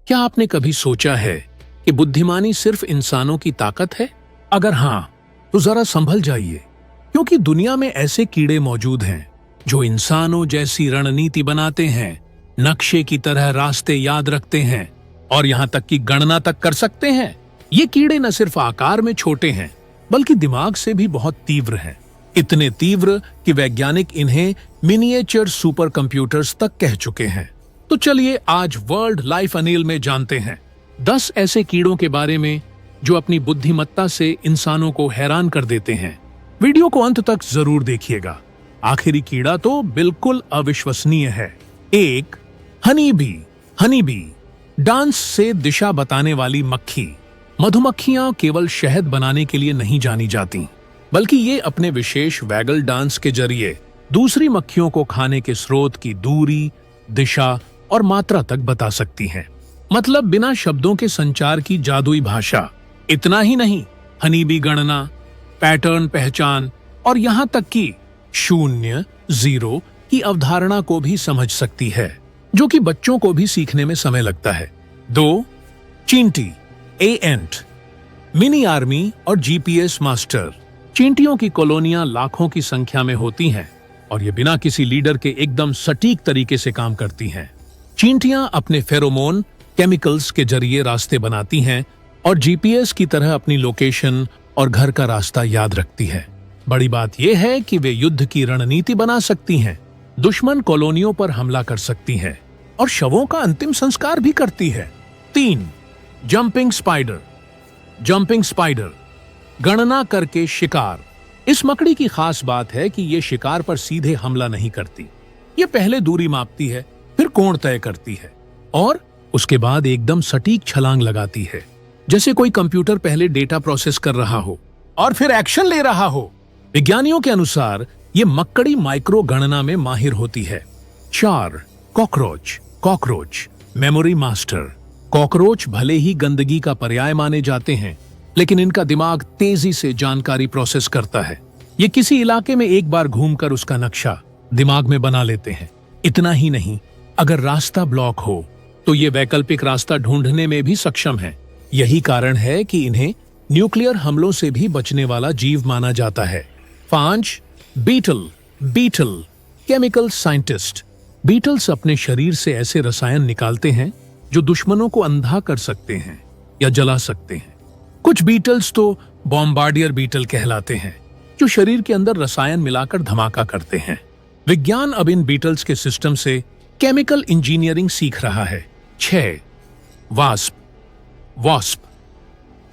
क्या आपने कभी सोचा है कि बुद्धिमानी सिर्फ इंसानों की ताकत है? अगर हाँ, तो जरा संभल जाइए, क्योंकि दुनिया में ऐसे कीड़े मौजूद हैं जो इंसानों जैसी रणनीति बनाते हैं, नक्शे की तरह रास्ते याद रखते हैं और यहाँ तक कि गणना तक कर सकते हैं। ये कीड़े न सिर्फ आकार में छोटे हैं, बल्कि दिमाग से भी बहुत तीव्र हैं। इतने तीव्र कि वैज्ञानिक इन्हें मिनिएचर सुपर कंप्यूटर्स तक कह चुके हैं। तो चलिए आज वर्ल्ड लाइफ अनिल में जानते हैं 10 ऐसे कीड़ों के बारे में जो अपनी बुद्धिमत्ता से इंसानों को हैरान कर देते हैं। वीडियो को अंत तक जरूर देखिएगा। आखिरी कीड़ा तो बिल्कुल अविश्वसनीय है। 1. Honey bee. Honey bee dance से दिशा बताने वाली मक्खी। मधुमक्खियां केवल शहद बनाने के लिए नहीं जानी जाती, बल्कि ये अपने विशेष वैगल डांस के जरिए दूसरी मक्खियों को खाने के स्रोत की दूरी, दिशा और मात्रा तक बता सकती हैं। मतलब बिना शब्दों के संचार की जादुई भाषा। इतना ही नहीं, हनी बी गणना, पैटर्न पहचान और यहाँ तक कि 0, 0 की अवधारणा को भी समझ सकती है, जो कि बच्चों को भी सीखने में समय लगता है। 2. चींटी। एंट। मिनी आर्मी और जीपीएस मास्टर। चींटियों की कॉलोनियां लाखों की संख्या में होती हैं और ये बिना किसी लीडर के एकदम सटीक तरीके से काम करती हैं। चींटियां अपने फेरोमोन केमिकल्स के जरिए रास्ते बनाती हैं और जीपीएस की तरह अपनी लोकेशन और घर का रास्ता याद रखती है। बड़ी बात यह है कि वे युद्ध की रणनीति बना सकती हैं, दुश्मन कॉलोनियों पर हमला कर सकती हैं और शवों का अंतिम संस्कार भी करती है। 3. Jumping spider. जंपिंग स्पाइडर गणना करके शिकार। इस मकड़ी की खास बात है कि ये शिकार पर सीधे हमला नहीं करती। ये पहले दूरी मापती है, फिर कोण तय करती है और उसके बाद एकदम सटीक छलांग लगाती है, जैसे कोई कंप्यूटर पहले डेटा प्रोसेस कर रहा हो और फिर एक्शन ले रहा हो। विज्ञानियों के अनुसार ये मकड़ी माइक्रो गणना में माहिर होती है। 4. Cockroach. Cockroach memory master. Cockroach भले ही गंदगी का पर्याय माने जाते हैं, लेकिन इनका दिमाग तेजी से जानकारी प्रोसेस करता है। ये किसी इलाके में एक बार घूमकर उसका नक्शा दिमाग में बना लेते हैं। इतना ही नहीं, अगर रास्ता ब्लॉक हो तो ये वैकल्पिक रास्ता ढूंढने में भी सक्षम है। यही कारण है कि इन्हें न्यूक्लियर हमलों से भी बचने वाला जीव माना जाता है। 5. Beetle. Beetle chemical scientist. Beetles अपने शरीर से ऐसे रसायन निकालते हैं जो दुश्मनों को अंधा कर सकते हैं या जला सकते हैं। कुछ बीटल्स तो बॉम्बार्डियर बीटल कहलाते हैं, जो शरीर के अंदर रसायन मिलाकर धमाका करते हैं। विज्ञान अब इन बीटल्स के सिस्टम से केमिकल इंजीनियरिंग सीख रहा है। 6. वास्प। वास्प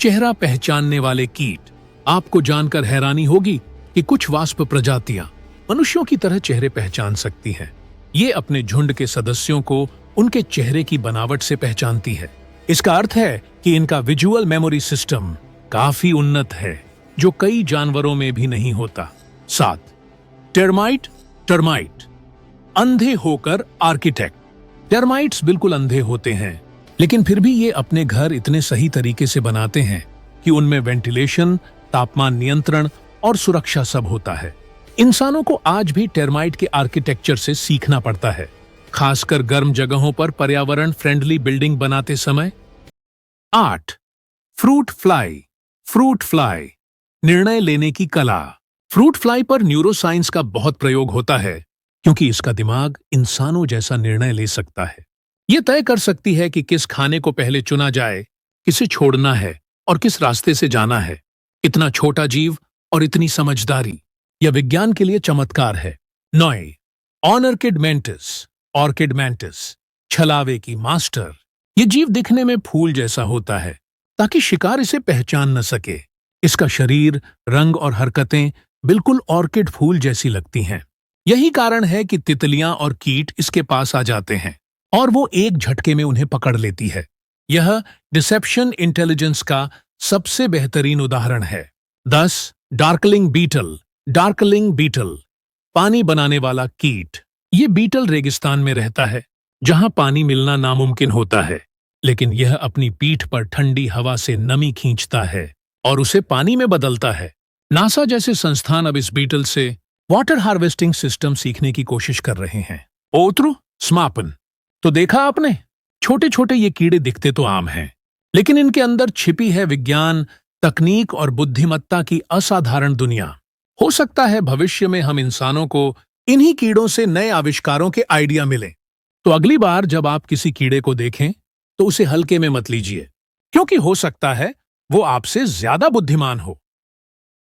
चेहरा पहचानने वाले कीट। आपको जानकर हैरानी होगी कि कुछ वास्प प्रजातियां मनुष्यों की तरह चेहरे पहचान सकती हैं। ये अपने झुंड के सदस्यों को उनके चेहरे की बनावट से पहचानती है। इसका अर्थ है कि इनका विजुअल मेमोरी सिस्टम काफी उन्नत है, जो कई जानवरों में भी नहीं होता। 7. टर्माइट। टर्माइट अंधे होकर आर्किटेक्ट। टर्माइट्स बिल्कुल अंधे होते हैं, लेकिन फिर भी ये अपने घर इतने सही तरीके से बनाते हैं कि उनमें वेंटिलेशन, तापमान नियंत्रण और सुरक्षा सब होता है। इंसानों को आज भी टर्माइट के आर्किटेक्चर से सीखना पड़ता है, खासकर गर्म जगहों पर पर्यावरण फ्रेंडली बिल्डिंग बनाते समय। 8. Fruit fly. फ्रूट फ्लाई निर्णय लेने की कला। फ्रूट फ्लाई पर न्यूरोसाइंस का बहुत प्रयोग होता है, क्योंकि इसका दिमाग इंसानों जैसा निर्णय ले सकता है। यह तय कर सकती है कि किस खाने को पहले चुना जाए, किसे छोड़ना है और किस रास्ते से जाना है। इतना छोटा जीव और इतनी समझदारी, यह विज्ञान के लिए चमत्कार है। 9. Orchid mantis. ऑर्किड मेंटिस छलावे की मास्टर। यह जीव दिखने में फूल जैसा होता है ताकि शिकार इसे पहचान न सके। इसका शरीर, रंग और हरकतें बिल्कुल ऑर्किड फूल जैसी लगती हैं। यही कारण है कि तितलियां और कीट इसके पास आ जाते हैं और वो एक झटके में उन्हें पकड़ लेती है। यह डिसेप्शन इंटेलिजेंस का सबसे बेहतरीन उदाहरण है। 10. Darkling beetle. डार्कलिंग बीटल पानी बनाने वाला कीट। ये बीटल रेगिस्तान में रहता है, जहां पानी मिलना नामुमकिन होता है, लेकिन यह अपनी पीठ पर ठंडी हवा से नमी खींचता है और उसे पानी में बदलता है। नासा जैसे संस्थान अब इस बीटल से वाटर हार्वेस्टिंग सिस्टम सीखने की कोशिश कर रहे हैं। ओत्रु समापन। तो देखा आपने, छोटे छोटे ये कीड़े दिखते तो आम हैं, लेकिन इनके अंदर छिपी है विज्ञान, तकनीक और बुद्धिमत्ता की असाधारण दुनिया। हो सकता है भविष्य में हम इंसानों को इन्हीं कीड़ों से नए आविष्कारों के आइडिया मिले। तो अगली बार जब आप किसी कीड़े को देखें तो उसे हल्के में मत लीजिए, क्योंकि हो सकता है वो आपसे ज्यादा बुद्धिमान हो।